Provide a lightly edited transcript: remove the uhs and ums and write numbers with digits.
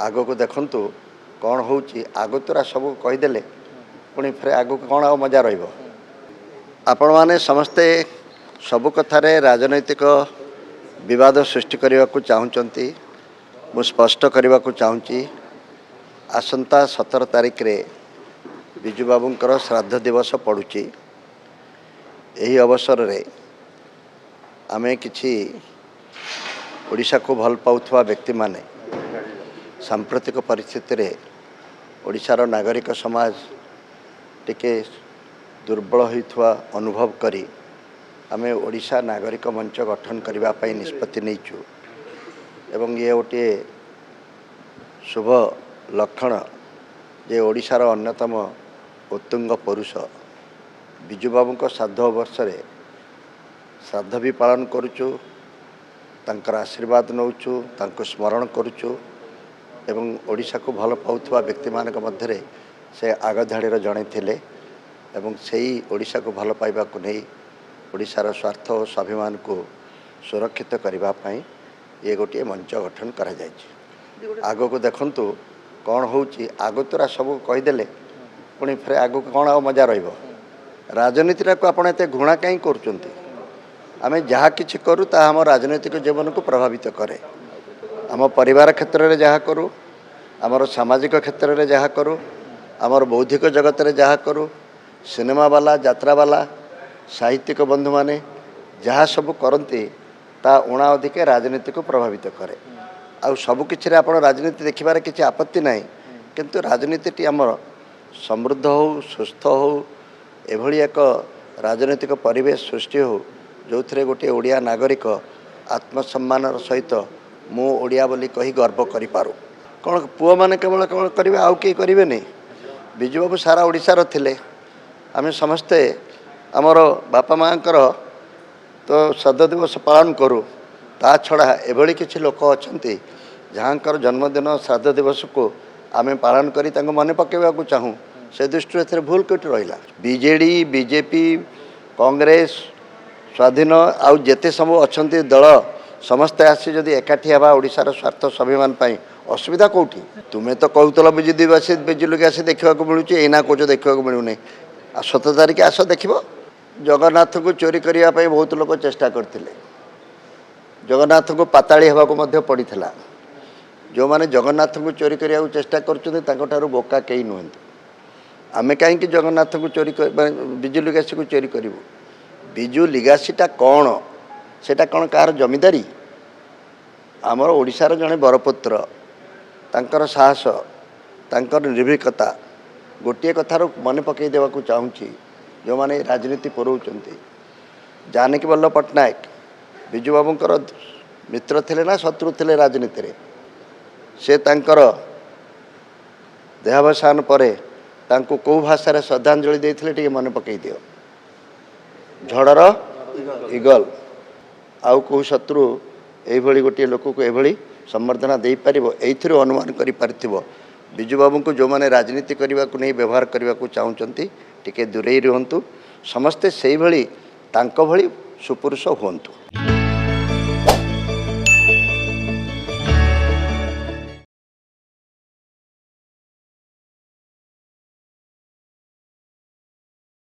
आग को देखु कौन हो आग तुरा सब कहीदे पुणी फिर आग कौन आ मजा आपण मैंने समस्ते सबु कथार राजनैतिक विवाद सृष्टि करने को चाहूँगी मु स्पष्ट करने को चाहूँगी आसंता 17 तारिख रे विजु बाबूंकर श्राद्ध दिवस पड़ुची। यही अवसर रे आमे किछि ओडिशा को भल पाउथवा व्यक्ति माने सांप्रतिक परिस्थिति रे ओडिशार नागरिक समाज टिके दुर्बल होइथवा अनुभव करी आमे ओडिशा नागरिक मंच गठन करबा पई निष्पत्ति नैचु एवं ये गोटे शुभ लक्षण जे ओडिशार अन्यतम उत्तुंग पुरुष विजु बाबू श्राद्ध वर्ष रे श्राद्ध भी पालन करुचु तांकर आशीर्वाद नौचु तांको स्मरण करुचु एवं ओडिशा को भल पाउथवा व्यक्ति मानक मध्यरे से आग धाड़ीर जड़े थिले एवं सेही ओडिशा को भल पाइबा को नहीं ओडिशार स्वार्थ और स्वाभिमान को सुरक्षित करबा पई ये गोटे मंच गठन करा जायछि। आग को देखंतु कौन हो आग तुरा सब कहीदे पुणी फिर आग कौन आ मजा राजनीति को आपण एते घृणा कहीं करचंती आमे जहा किछि करू ता हम राजनैतिक जीवन को प्रभावित करे आम परिवार क्षेत्र में जहाँ करूँ आमर सामाजिक क्षेत्र में जहाँ करूँ आमर बौद्धिक जगत में जहाँ करूँ सिनेमा वाला यात्रा वाला साहित्यिक बंधु माने जहाँ सब करती ता उणा अधिक राजनीति को प्रभावित करे आउ सब किछि आपण राजनीति देखिबार किछि आपत्ति नाही किंतु राजनीति आमर समृद्ध हो सुस्थ हो एभली एक राजनैतिक परिवेश सृष्टि हो जो थे गोटे ओडिया नागरिक आत्मसम्मान सहित मु ओडिया बोली कही गर्व करिपारू कौन पुआ माने केवल कौन करेंगे आउ किए करेंगे नहीं विजु बाबू सारा ओडिशार थिले आमे समस्ते आमर बापा माँ तो श्राद्ध दिवस पालन करूँ ता छड़ा एभली किछि लोक अछंती जहाँकर जन्मदिन श्राद्ध दिवस को आमे पालन करी तांको मने पकेवा को चाहूँ से दृष्टि एथरे भूल कोटी रहिला बीजेडी बीजेपी कांग्रेस स्वाधीन आउ जेते सब अछंती दल समस्ते आसी जदि एकाठी हवा ओडिशार स्वार्थ स्वाभिमान पाई असुविधा कौटी तुम्हें तो कहूल बिजुली आसी देखा मिलूँ एना कौच देखा मिलूनी 17 तारिख आस देख जगन्नाथ को चोरी करने बहुत लोग चेष्टा करते जगन्नाथ को पाताड़ी होगा पड़ा जो मैंने जगन्नाथ को चोरी करने चेष्टा कर बोका कई नुहत आमे कहीं जगन्नाथ को चोरी बिजु लिगासी को चोरी करूँ बिजु लिगासीटा कौन सेटा कौन कार जमीदारी आमर ओडिशार जड़े बरपुत्र तांकर साहस तांकर निर्भीकता गोटे कथार मन पकई देवा चाहूँगी जो मैंने राजनीति पुरौचंती जानकी वल्लभ पट्टनायक विजु बाबूंकर मित्र थिले ना शत्रु थिले राजनीति रे से तांकर देहावसान परे तांको कौ भाषा श्रद्धांजलि देते टे मन पकई दियो झड़र इगल आउ कौ शत्रु यही गोटे लोक को यही संबर्धना दे पार एथि अनुमान कर विजु बाबू को जो मैंने राजनीति करने को नहीं व्यवहार करने को चाहूँगी टिके दूरे रुहतु समस्ते से भली सुपुरुष हुंतु।